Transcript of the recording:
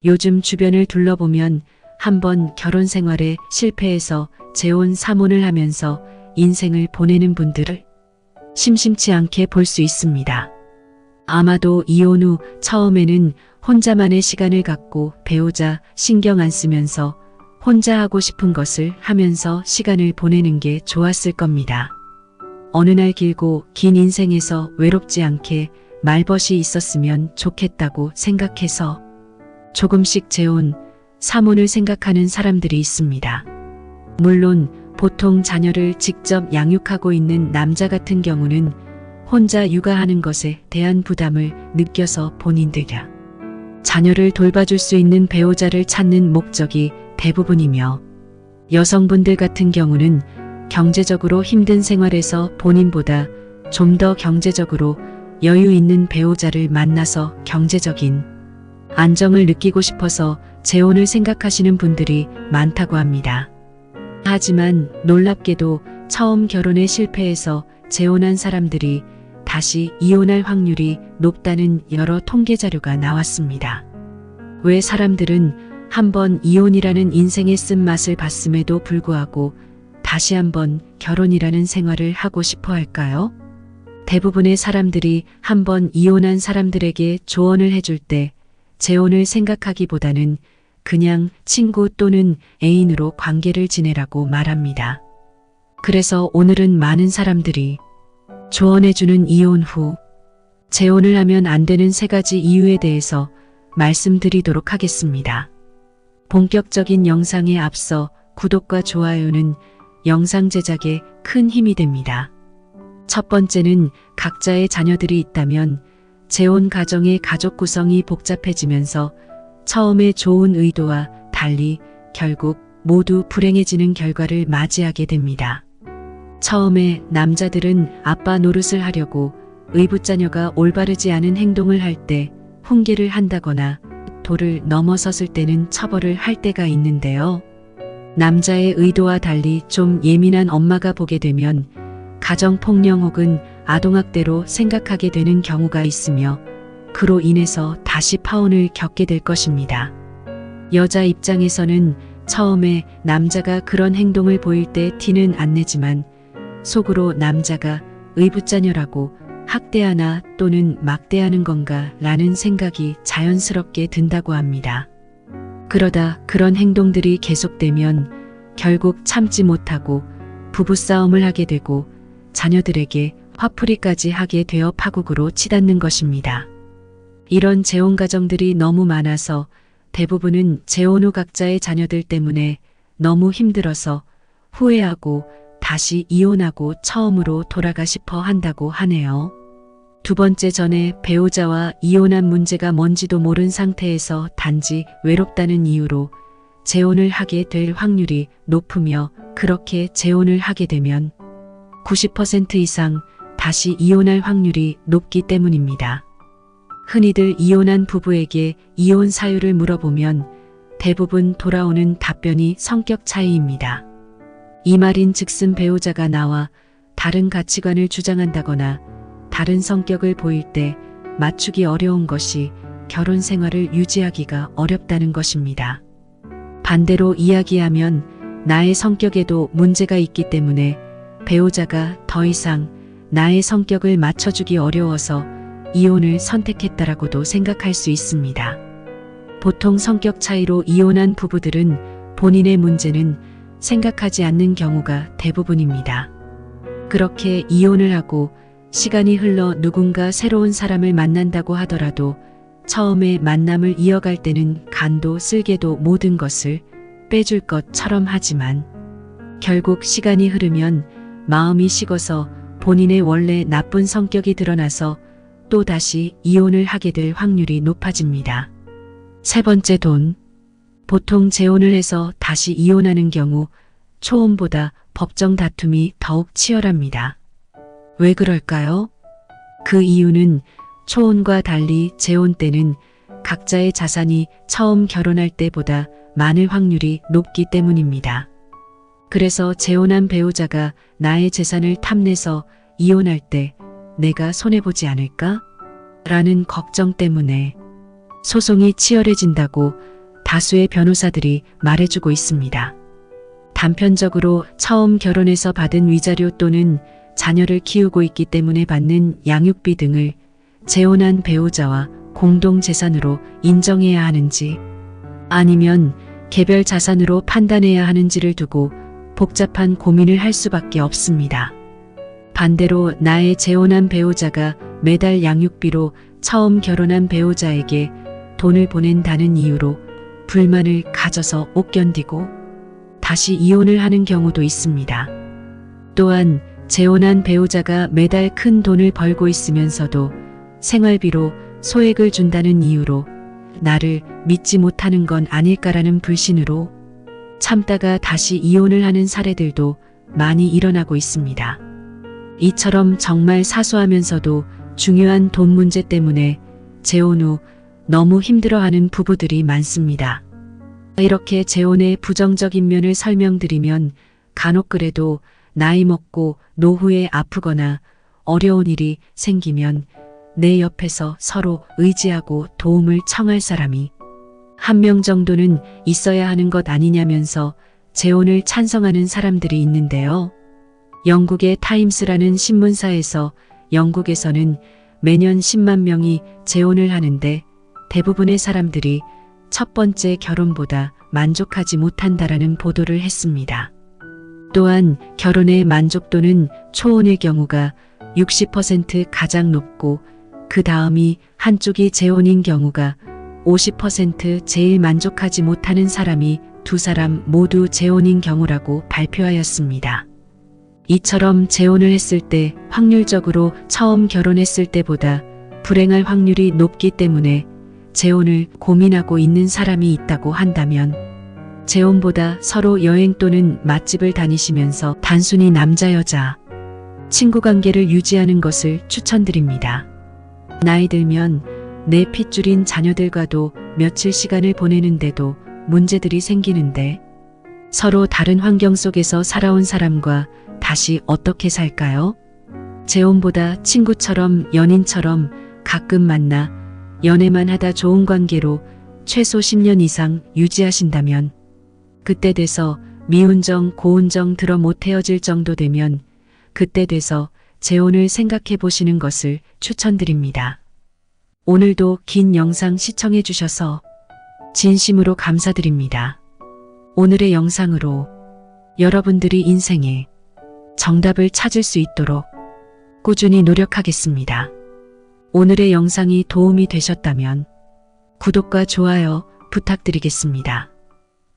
요즘 주변을 둘러보면 한번 결혼 생활에 실패해서 재혼 사혼을 하면서 인생을 보내는 분들을 심심치 않게 볼 수 있습니다. 아마도 이혼 후 처음에는 혼자만의 시간을 갖고 배우자 신경 안 쓰면서 혼자 하고 싶은 것을 하면서 시간을 보내는 게 좋았을 겁니다. 어느 날 길고 긴 인생에서 외롭지 않게 말벗이 있었으면 좋겠다고 생각해서 조금씩 재혼, 사혼을 생각하는 사람들이 있습니다. 물론 보통 자녀를 직접 양육하고 있는 남자 같은 경우는 혼자 육아하는 것에 대한 부담을 느껴서 본인들이 자녀를 돌봐줄 수 있는 배우자를 찾는 목적이 대부분이며, 여성분들 같은 경우는 경제적으로 힘든 생활에서 본인보다 좀 더 경제적으로 여유 있는 배우자를 만나서 경제적인 안정을 느끼고 싶어서 재혼을 생각하시는 분들이 많다고 합니다. 하지만 놀랍게도 처음 결혼에 실패해서 재혼한 사람들이 다시 이혼할 확률이 높다는 여러 통계 자료가 나왔습니다. 왜 사람들은 한번 이혼이라는 인생의 쓴맛을 봤음에도 불구하고 다시 한번 결혼이라는 생활을 하고 싶어 할까요? 대부분의 사람들이 한번 이혼한 사람들에게 조언을 해줄 때 재혼을 생각하기보다는 그냥 친구 또는 애인으로 관계를 지내라고 말합니다. 그래서 오늘은 많은 사람들이 조언해주는 이혼 후 재혼을 하면 안 되는 3가지 이유에 대해서 말씀드리도록 하겠습니다. 본격적인 영상에 앞서 구독과 좋아요는 영상 제작에 큰 힘이 됩니다. 첫 번째는 각자의 자녀들이 있다면 재혼 가정의 가족 구성이 복잡해지면서 처음에 좋은 의도와 달리 결국 모두 불행해지는 결과를 맞이하게 됩니다. 처음에 남자들은 아빠 노릇을 하려고 의붓자녀가 올바르지 않은 행동을 할 때 훈계를 한다거나 도를 넘어섰을 때는 처벌을 할 때가 있는데요. 남자의 의도와 달리 좀 예민한 엄마가 보게 되면 가정폭력 혹은 아동학대로 생각하게 되는 경우가 있으며, 그로 인해서 다시 파혼을 겪게 될 것입니다. 여자 입장에서는 처음에 남자가 그런 행동을 보일 때 티는 안 내지만 속으로 남자가 의붓자녀라고 학대하나 또는 막대하는 건가 라는 생각이 자연스럽게 든다고 합니다. 그러다 그런 행동들이 계속되면 결국 참지 못하고 부부싸움을 하게 되고 자녀들에게 화풀이까지 하게 되어 파국으로 치닫는 것입니다. 이런 재혼 가정들이 너무 많아서 대부분은 재혼 후 각자의 자녀들 때문에 너무 힘들어서 후회하고 다시 이혼하고 처음으로 돌아가 싶어 한다고 하네요. 두 번째, 전에 배우자와 이혼한 문제가 뭔지도 모른 상태에서 단지 외롭다는 이유로 재혼을 하게 될 확률이 높으며, 그렇게 재혼을 하게 되면 90% 이상 다시 이혼할 확률이 높기 때문입니다. 흔히들 이혼한 부부에게 이혼 사유를 물어보면 대부분 돌아오는 답변이 성격 차이입니다. 이 말인즉슨 배우자가 나와 다른 가치관을 주장한다거나 다른 성격을 보일 때 맞추기 어려운 것이 결혼 생활을 유지하기가 어렵다는 것입니다. 반대로 이야기하면 나의 성격에도 문제가 있기 때문에 배우자가 더 이상 나의 성격을 맞춰주기 어려워서 이혼을 선택했다라고도 생각할 수 있습니다. 보통 성격 차이로 이혼한 부부들은 본인의 문제는 생각하지 않는 경우가 대부분입니다. 그렇게 이혼을 하고 시간이 흘러 누군가 새로운 사람을 만난다고 하더라도 처음에 만남을 이어갈 때는 간도 쓸개도 모든 것을 빼줄 것처럼 하지만 결국 시간이 흐르면 마음이 식어서 본인의 원래 나쁜 성격이 드러나서 또다시 이혼을 하게 될 확률이 높아집니다. 세 번째, 돈. 보통 재혼을 해서 다시 이혼하는 경우 초혼보다 법정 다툼이 더욱 치열합니다. 왜 그럴까요? 그 이유는 초혼과 달리 재혼 때는 각자의 자산이 처음 결혼할 때보다 많을 확률이 높기 때문입니다. 그래서 재혼한 배우자가 나의 재산을 탐내서 이혼할 때 내가 손해보지 않을까? 라는 걱정 때문에 소송이 치열해진다고 다수의 변호사들이 말해주고 있습니다. 단편적으로 처음 결혼해서 받은 위자료 또는 자녀를 키우고 있기 때문에 받는 양육비 등을 재혼한 배우자와 공동재산으로 인정해야 하는지 아니면 개별 자산으로 판단해야 하는지를 두고 복잡한 고민을 할 수밖에 없습니다. 반대로 나의 재혼한 배우자가 매달 양육비로 처음 결혼한 배우자에게 돈을 보낸다는 이유로 불만을 가져서 못 견디고 다시 이혼을 하는 경우도 있습니다. 또한 재혼한 배우자가 매달 큰 돈을 벌고 있으면서도 생활비로 소액을 준다는 이유로 나를 믿지 못하는 건 아닐까라는 불신으로 참다가 다시 이혼을 하는 사례들도 많이 일어나고 있습니다. 이처럼 정말 사소하면서도 중요한 돈 문제 때문에 재혼 후 너무 힘들어하는 부부들이 많습니다. 이렇게 재혼의 부정적인 면을 설명드리면 간혹 그래도 나이 먹고 노후에 아프거나 어려운 일이 생기면 내 옆에서 서로 의지하고 도움을 청할 사람이 한 명 정도는 있어야 하는 것 아니냐면서 재혼을 찬성하는 사람들이 있는데요. 영국의 타임스라는 신문사에서 영국에서는 매년 10만 명이 재혼을 하는데 대부분의 사람들이 첫 번째 결혼보다 만족하지 못한다라는 보도를 했습니다. 또한 결혼의 만족도는 초혼의 경우가 60% 가장 높고 그 다음이 한쪽이 재혼인 경우가 50% 제일 만족하지 못하는 사람이 두 사람 모두 재혼인 경우라고 발표하였습니다. 이처럼 재혼을 했을 때 확률적으로 처음 결혼했을 때보다 불행할 확률이 높기 때문에 재혼을 고민하고 있는 사람이 있다고 한다면 재혼보다 서로 여행 또는 맛집을 다니시면서 단순히 남자 여자 친구 관계를 유지하는 것을 추천드립니다. 나이 들면 내 핏줄인 자녀들과도 며칠 시간을 보내는데도 문제들이 생기는데 서로 다른 환경 속에서 살아온 사람과 다시 어떻게 살까요? 재혼보다 친구처럼 연인처럼 가끔 만나 연애만 하다 좋은 관계로 최소 10년 이상 유지하신다면 그때 돼서 미운정 고운정 들어 못 헤어질 정도 되면 그때 돼서 재혼을 생각해 보시는 것을 추천드립니다. 오늘도 긴 영상 시청해 주셔서 진심으로 감사드립니다. 오늘의 영상으로 여러분들이 인생에 정답을 찾을 수 있도록 꾸준히 노력하겠습니다. 오늘의 영상이 도움이 되셨다면 구독과 좋아요 부탁드리겠습니다.